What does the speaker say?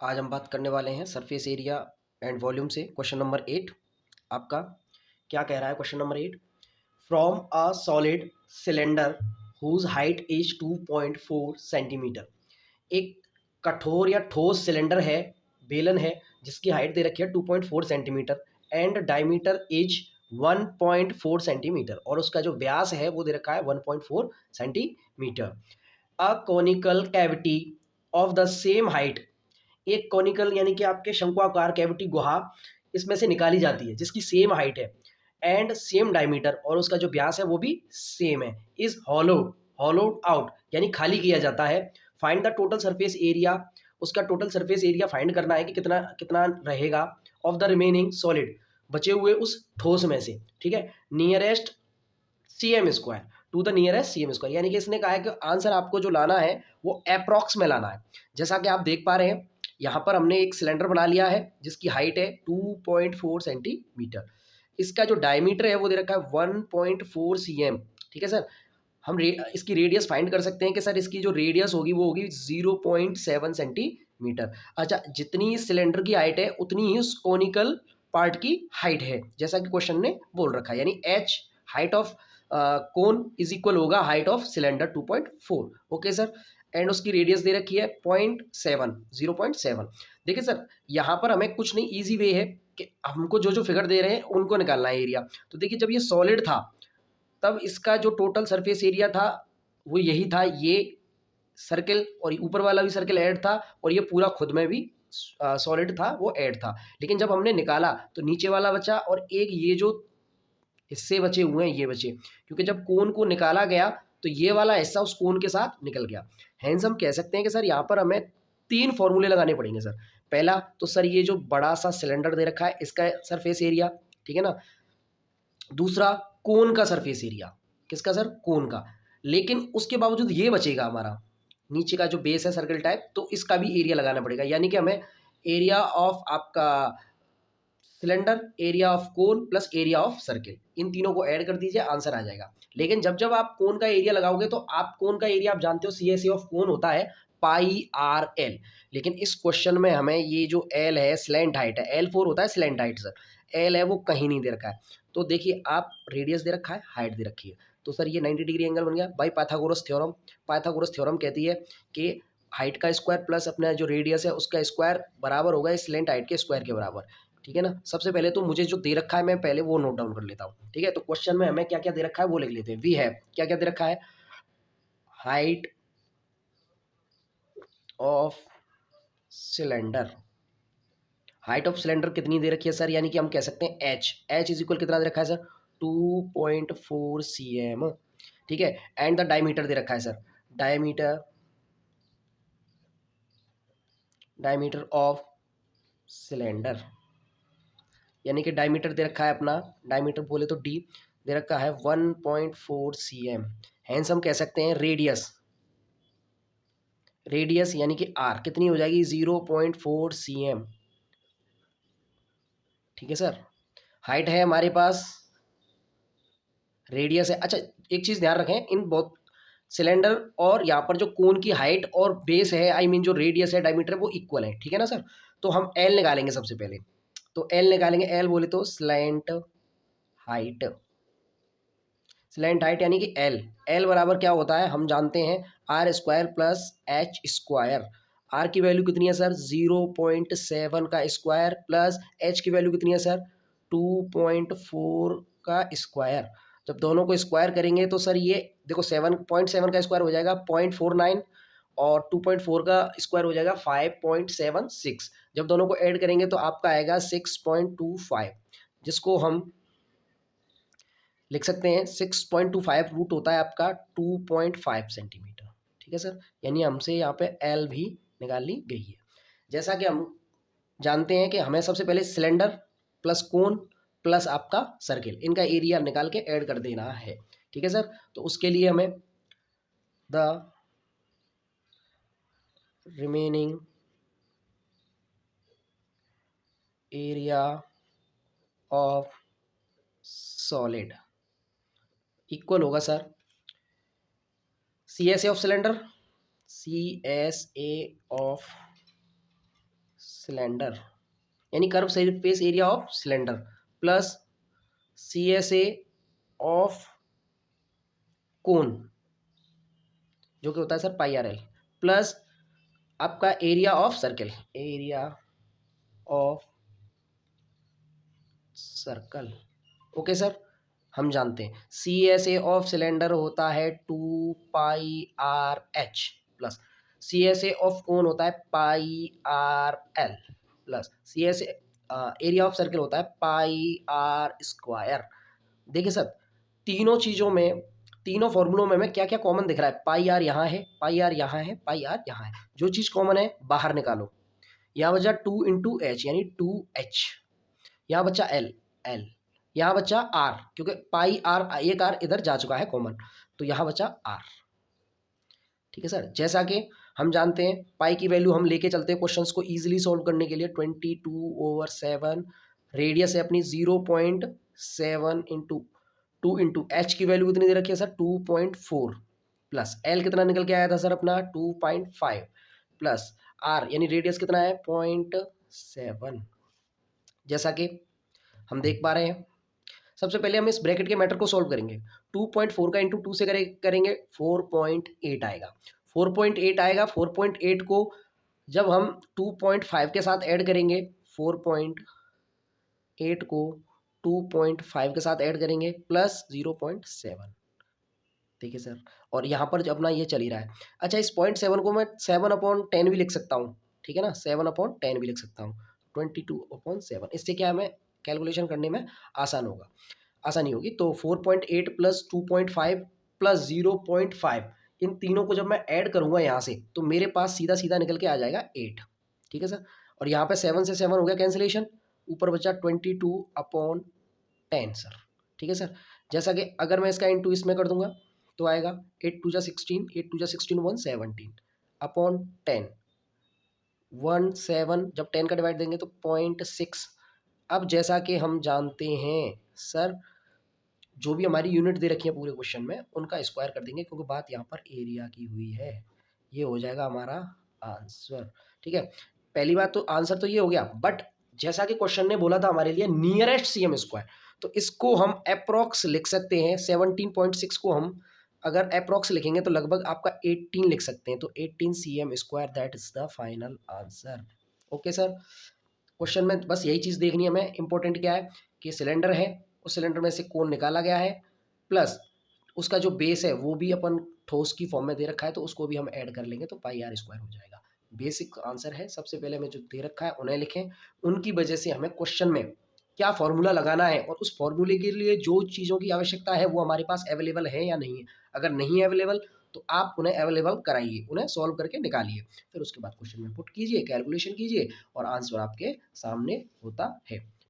आज हम बात करने वाले हैं सरफेस एरिया एंड वॉल्यूम से। क्वेश्चन नंबर 8 आपका क्या कह रहा है? Question number 8, from a solid cylinder whose height is 2.4 centimetre. एक कठोर या ठोस सिलेंडर है, बेलन है, जिसकी हाइट दे रखी है 2.4 centimetre and diameter is 1.4 centimetre, और उसका जो व्यास है वो दे रखा है 1.4 centimetre. A conical cavity of the same height, एक कॉनिकल यानी कि आपके शंकुआकार कैविटी गुहा इसमें से निकाली जाती है जिसकी सेम हाइट है एंड सेम डायमीटर, और उसका जो व्यास है वो भी सेम है। इज हॉलोड आउट यानी खाली किया जाता है। Find the total surface area, उसका टोटल सरफेस एरिया फाइंड करना है कि कितना कितना रहेगा ऑफ द रिमेनिंग सॉलिड, बचे हुए उस ठोस में से। ठीक है, nearest C M square to the nearest C M square, यानी कि इसने कहा है कि आंसर आपको जो लाना है वो अप्रॉक्स में लाना है। जैसा कि आप देख पा रहे हैं यहाँ पर हमने एक सिलेंडर बना लिया है जिसकी हाइट है 2.4 सेंटीमीटर। इसका जो डायमीटर है वो दे रखा है 1.4 cm। ठीक है सर, हम इसकी रेडियस फाइंड कर सकते हैं कि सर इसकी जो रेडियस होगी वो होगी 0.7 सेंटीमीटर। अच्छा, जितनी इस सिलेंडर की हाइट है उतनी ही उस कोनिकल पार्ट की हाइट है, जैसा कि क्वेश्चन ने बोल रखा है, यानी H height of cone is equal होगा height of cylinder 2.4। Okay sir, and उसकी रेडियस दे रखी है 0.7। देखिए सर, यहाँ पर हमें कुछ नहीं, इजी वे है कि हमको जो जो फिगर दे रहे हैं उनको निकालना है एरिया। तो देखिए, जब ये सॉलिड था तब इसका जो टोटल सरफेस एरिया था वो यही था, ये सर्किल और ऊपर वाला भी सर्किल ऐड था, और ये पूरा खुद में भी सॉलिड था वो ऐड था। लेकिन जब हमने निकाला तो नीचे वाला बचा और एक ये जो हिस्से बचे हुए हैं ये बचे, क्योंकि जब कोन को निकाला गया तो ये वाला हिस्सा उस कोन के साथ निकल गया। हैंस हम कह सकते हैं कि सर यहाँ पर हमें 3 फॉर्मूले लगाने पड़ेंगे सर। पहला तो सर ये जो बड़ा सा सिलेंडर दे रखा है इसका सरफेस एरिया, ठीक है ना। दूसरा, कोन का सरफेस एरिया, किसका सर? कोन का। लेकिन उसके बावजूद ये बचेगा हमारा नीचे का जो बेस है सर्कल टाइप, तो इसका भी एरिया लगाना पड़ेगा, यानी कि हमें एरिया ऑफ आपका cylinder, area of cone plus area of circle, इन तीनों को ऐड कर दीजिए, आंसर आ जाएगा। लेकिन जब जब आप कोन का एरिया लगाओगे तो आप कोन का एरिया आप जानते हो सी एस ए ऑफ कोन होता है पाई आर एल। लेकिन इस क्वेश्चन में हमें ये जो एल है स्लैंट हाइट है, L4 होता है स्लैंट हाइट सर, एल है वो कहीं नहीं दे रखा है। तो देखिए, आप रेडियस दे रखा है, हाइट दे रखी है, तो सर ये 90 डिग्री एंगल बन गया by Pythagoras theorem. Pythagoras theorem कहती है कि हाइट का स्क्वायर प्लस अपना जो रेडियस है उसका स्क्वायर बराबर होगा इस स्लैंट हाइट के स्क्वायर के बराबर। ठीक है ना। सबसे पहले तो मुझे जो दे रखा है मैं पहले वो नोट डाउन कर लेता हूँ। ठीक है, तो क्वेश्चन में हमें क्या क्या दे रखा है वो लिख लेते हैं। वी हैव क्या क्या दे रखा है? Height of cylinder, height of cylinder कितनी दे रखी है सर? यानी कि हम कह सकते हैं एच इज इक्वल कितना दे रखा है सर? 2.4 cm। ठीक है, एंड द डायमीटर दे रखा है sir, diameter diameter of cylinder, यानी कि डायमीटर दे रखा है अपना, डायमीटर बोले तो डी दे रखा है 1.4 cm। हैंस हम कह सकते हैं रेडियस, रेडियस यानी कि आर कितनी हो जाएगी? 0.4 cm। ठीक है सर, हाइट है हमारे पास, रेडियस है। अच्छा, एक चीज ध्यान रखें, इन बहुत सिलेंडर और यहाँ पर जो कोन की हाइट और बेस है, आई मीन जो रेडियस है डायमीटर वो इक्वल है। ठीक है ना सर। तो हम एल निकालेंगे सबसे पहले, तो एल निकालेंगे, एल बोले तो स्लैंट हाइट, स्लैंट हाइट यानी कि एल, एल बराबर क्या होता है हम जानते हैं, R square plus H square. R की वैल्यू कितनी है सर? 0.7 का स्क्वायर प्लस एच की वैल्यू कितनी है सर? 2.4 का स्क्वायर। जब दोनों को स्क्वायर करेंगे तो सर ये देखो 7.7 का स्क्वायर हो जाएगा 0.49, और 2.4 का स्क्वायर हो जाएगा 5.76। जब दोनों को ऐड करेंगे तो आपका आएगा 6.25, जिसको हम लिख सकते हैं 6.25 रूट होता है आपका 2.5 सेंटीमीटर। ठीक है सर, यानी हमसे यहाँ पे एल भी निकाल ली गई है। जैसा कि हम जानते हैं कि हमें सबसे पहले सिलेंडर प्लस कोन प्लस आपका सर्किल, इनका एरिया निकाल के ऐड कर देना है। ठीक है सर, तो उसके लिए हमें the remaining area of solid equal होगा sir C S A of cylinder, C S A of cylinder यानी curve surface area of cylinder plus CSA of cone जो कि होता है sir pi R L plus आपका area of circle, area of circle. Okay sir, हम जानते हैं CSA of cylinder होता है 2πRH प्लस CSA ऑफ कोन होता है πRL plus CSA area of circle होता है πR²। देखिए सर, तीनों चीज़ों में, तीनों फॉर्मूलों में हमें क्या क्या कॉमन दिख रहा है, पाई आर यहाँ है, पाई आर यहाँ है, पाई आर यहाँ है। जो चीज़ कॉमन है बाहर निकालो। यहाँ बचा 2 × H यानी 2H, यहाँ बचा L, L, यहाँ बचा R क्योंकि पाई आर, एक R इधर जा चुका है कॉमन, तो यहाँ बचा R। ठीक है सर, जैसा कि हम जानते हैं पाई की वैल्यू हम लेके चलते हैं क्वेश्चंस को इजीली सॉल्व करने के लिए 22/7, रेडियस है अपनी 0.7 इंटू 2 × H की वैल्यू कितनी दे रखी है सर 2.4 प्लस L कितना निकल के आया था सर अपना 2.5 प्लस R यानी रेडियस कितना है 0.7। जैसा कि हम देख पा रहे हैं, सबसे पहले हम इस ब्रैकेट के मैटर को सॉल्व करेंगे। 2.4 का इंटू 2 से करेंगे 4.8 आएगा, 4.8 आएगा। 4.8 को जब हम 2.5 के साथ ऐड करेंगे, 4.8 को 2.5 के साथ ऐड करेंगे प्लस 0.7। ठीक है सर, और यहाँ पर अपना ये चल ही रहा है। अच्छा, इस 0.7 को मैं 7/10 भी लिख सकता हूँ। ठीक है ना, 7/10 भी लिख सकता हूँ, 22/7। इससे क्या हमें कैलकुलेशन करने में आसान होगा, आसानी होगी। तो 4.8 प्लस 2.5 प्लस 0.5, इन तीनों को जब मैं ऐड करूँगा यहाँ से, तो मेरे पास सीधा सीधा निकल के आ जाएगा 8। ठीक है सर, और यहाँ पे 7 से 7 हो गया कैंसिलेशन, ऊपर बचा 22/10 सर। ठीक है सर, जैसा कि अगर मैं इसका इंटू इसमें कर दूंगा तो आएगा 8 × 2 = 16, 8 × 2 = 16, 117/10, 17 जब 10 का डिवाइड देंगे तो 0.6। अब जैसा कि हम जानते हैं सर, जो भी हमारी यूनिट दे रखी है पूरे क्वेश्चन में उनका स्क्वायर कर देंगे, क्योंकि बात यहाँ पर एरिया की हुई है। ये हो जाएगा हमारा आंसर। ठीक है, पहली बात तो आंसर तो ये हो गया, बट जैसा कि क्वेश्चन ने बोला था हमारे लिए नियरेस्ट CM स्क्वायर, तो इसको हम अप्रोक्स लिख सकते हैं। 17.6 को हम अगर अप्रोक्स लिखेंगे तो लगभग आपका 18 लिख सकते हैं, तो 18 CM square, that is the final answer. Okay sir, question में बस यही चीज़ देखनी है हमें। इंपॉर्टेंट क्या है कि सिलेंडर है, उस सिलेंडर में से कोण निकाला गया है, प्लस उसका जो बेस है वो भी अपन ठोस की फॉर्म में दे रखा है, तो उसको भी हम ऐड कर लेंगे तो πr² हो जाएगा। बेसिक आंसर है। सबसे पहले हमें जो दे रखा है उन्हें लिखें, उनकी वजह से हमें क्वेश्चन में क्या फॉर्मूला लगाना है और उस फॉर्मूले के लिए जो चीज़ों की आवश्यकता है वो हमारे पास अवेलेबल है या नहीं है। अगर नहीं है अवेलेबल तो आप उन्हें अवेलेबल कराइए, उन्हें सॉल्व करके निकालिए, फिर उसके बाद क्वेश्चन में पुट कीजिए, कैलकुलेशन कीजिए और आंसर आपके सामने होता है।